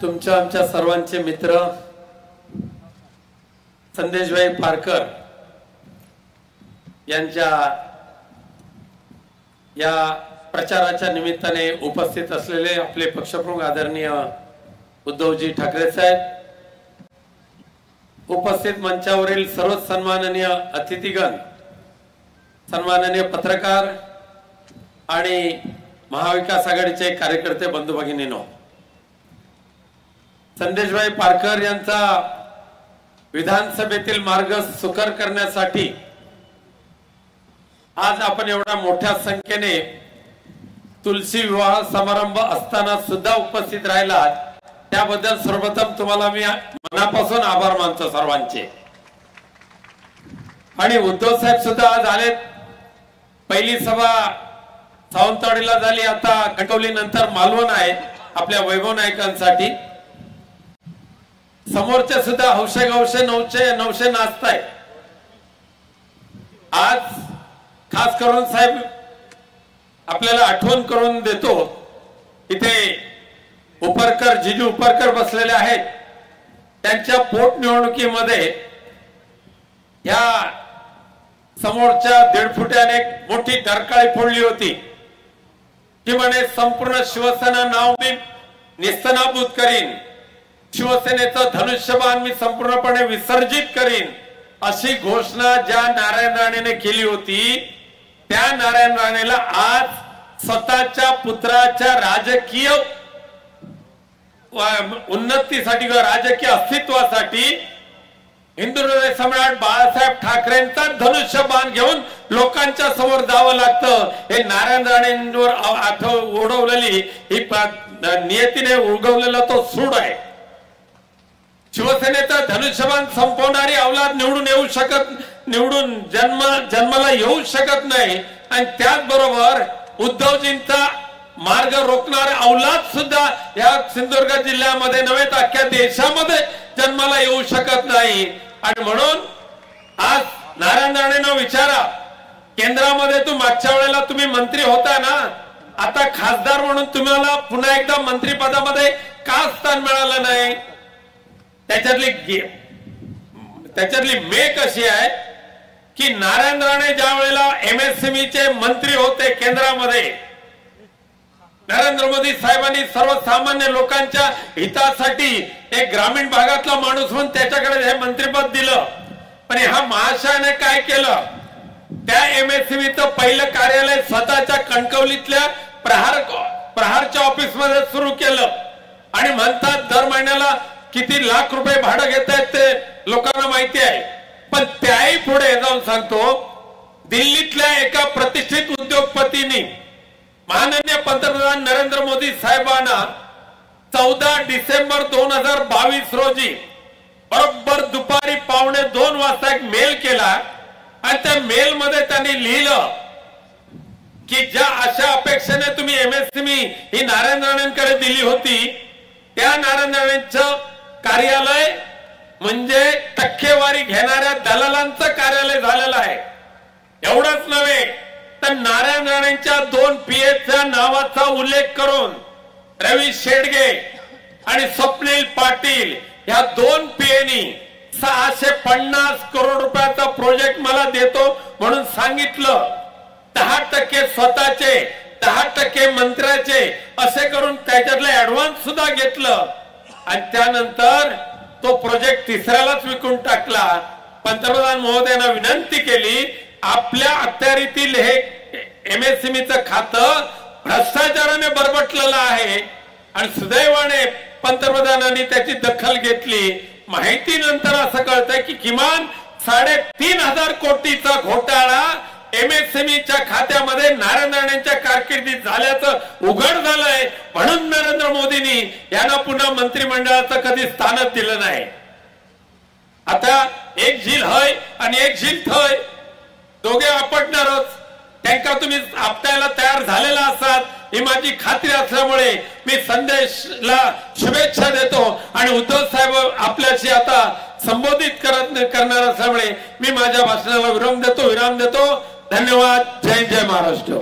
तुमच्या आमच्या सर्वांचे मित्र संदेशभाई पारकर यांच्या या प्रचाराच्या निमित्ताने उपस्थित असलेले आपले पक्षप्रमुख आदरणीय उद्धवजी ठाकरे साहेब, उपस्थित मंचावरील सर्व सन्माननीय अतिथीगण, सन्माननीय पत्रकार आणि महाविकास आघाडीचे कार्यकर्ते बंधू भगिनींनो, संदेशभाई पारकर यांचा विधानसभेतील मार्ग सुकर करण्यासाठी आज आपण एवढ्या मोठ्या संख्येने तुलसी विवाह समारंभ असताना सुद्धा उपस्थित राहिला, त्याबद्दल सर्वप्रथम तुम्हाला मी मनापासून आभार मानतो सर्वांचे। आणि उद्धव साहेब सुद्धा आज आलेत। पहिली सभा सावंतवाडीला झाली, आता कणकवली नंतर मालवण आहे आपल्या वैभव नायकांसाठी। समोरचे सुद्धा हौशे गौशे नवशे नाचताय। आज खास करून साहेब आपल्याला आठवण करून देतो, इथे उपरकर जिजू उपरकर बसलेले आहेत। त्यांच्या पोटनिवडणुकीमध्ये या समोरच्या 1.5 फुटाने मोठी डरकाळी फोडली होती की म्हणे संपूर्ण शिवसेना नाव मी निस्तनाबूत करीन, शिवसेनेचं धनुष्यबाण मी संपूर्णपणे विसर्जित करीन, अशी घोषणा ज्या नारायण राणेने केली होती, त्या नारायण राणेला आज स्वतःच्या पुत्राच्या राजकीय उन्नतीसाठी किंवा राजकीय अस्तित्वासाठी हिंदू हृदय सम्राट बाळासाहेब ठाकरेंचा धनुष्यबाण घेऊन लोकांच्या समोर जावं लागतं। हे नारायण राणेंवर उडवलेली ही नियतीने उगवलेला तो सूड आहे। शिवसेनेचा धनुष्यबाण संपवणारी अवलाद निवडून जन्माला येऊ शकत नाही, आणि त्याचबरोबर उद्धवजींचा मार्ग रोखणारे अवलाद सुद्धा या सिंधुदुर्ग जिल्ह्यामध्ये नव्हे तर अख्ख्या देशामध्ये जन्माला येऊ शकत नाही। आणि म्हणून आज नारायण राणेंना विचारा, केंद्रामध्ये मागच्या वेळेला तुम्ही मंत्री होता ना, आता खासदार म्हणून तुम्हाला पुन्हा एकदा मंत्रिपदामध्ये का स्थान मिळालं नाही? त्याच्यातली मेक अशी आहे की नारायण राणे ज्या वेळेला MSME चे मंत्री होते केंद्रामध्ये, नरेंद्र मोदी साहेबांनी सर्वसामान्य लोकांच्या हितासाठी एक ग्रामीण भागातला माणूस म्हणून त्याच्याकडे हे मंत्रिपद दिलं। पण ह्या महाशयाने काय केलं, त्या MSMEचं पहिलं कार्यालय स्वतःच्या कणकवलीतल्या प्रहारच्या ऑफिस मध्ये सुरू केलं, आणि म्हणतात दर महिन्याला किती लाख रुपये भाडं घेत आहेत ते लोकांना माहिती आहे। पण त्याही पुढे जाऊन सांगतो, दिल्लीतल्या एका प्रतिष्ठित उद्योगपतींनी माननीय पंतप्रधान नरेंद्र मोदी साहेबांना 14 डिसेंबर 2022 रोजी बरोबर दुपारी 1:15 वाजता एक मेल केला, आणि त्या मेल मध्ये त्यांनी लिहिलं की ज्या अशा अपेक्षेने तुम्ही MSME ही नारायण राणेंकडे दिली होती, त्या नारायण राणेंचं कार्यालय म्हणजे टक्केवारी घेणाऱ्या दलालांचं कार्यालय झालेलं आहे। एवढंच नव्हे तर नारायण राणेंच्या 2 PAच्या नावाचा उल्लेख करून रवी शेडगे आणि स्वप्नील पाटील या 2 PAनी 650 करोड रुपयाचा प्रोजेक्ट मला देतो म्हणून सांगितलं। 10% स्वतःचे, 10% मंत्र्याचे असे करून त्याच्यातले ऍडव्हान्स सुद्धा घेतलं, आणि त्यानंतर तो प्रोजेक्ट तिसऱ्यालाच विकून टाकला। पंतप्रधान महोदयांना विनंती केली, आपल्या अखत्यारीतील हे MSMEचं खातं भ्रष्टाचाराने बरबटलेलं आहे, आणि सुदैवाने पंतप्रधानांनी त्याची दखल घेतली। माहिती नंतर असं कळतंय की किमान 3,500 कोटीचा घोटाळा MSMEच्या खात्यामध्ये नारायण राणेंच्या कारकिर्दीत झाल्याचं उघड झालंय। म्हणून नरेंद्र मोदींनी यांना पुन्हा मंत्रिमंडळाचं कधी स्थानच दिलं नाही। आता एक झील हय आणि एक झील थय, दोघे आपटणारच। त्यांना तुम्ही आपटायला तयार झालेला असाल ही माझी खात्री असल्यामुळे मी संदेशला शुभेच्छा देतो, आणि उद्धव साहेब आपल्याशी आता संबोधित करणार असल्यामुळे मी माझ्या भाषणाला विराम देतो। धन्यवाद। जय जय महाराष्ट्र।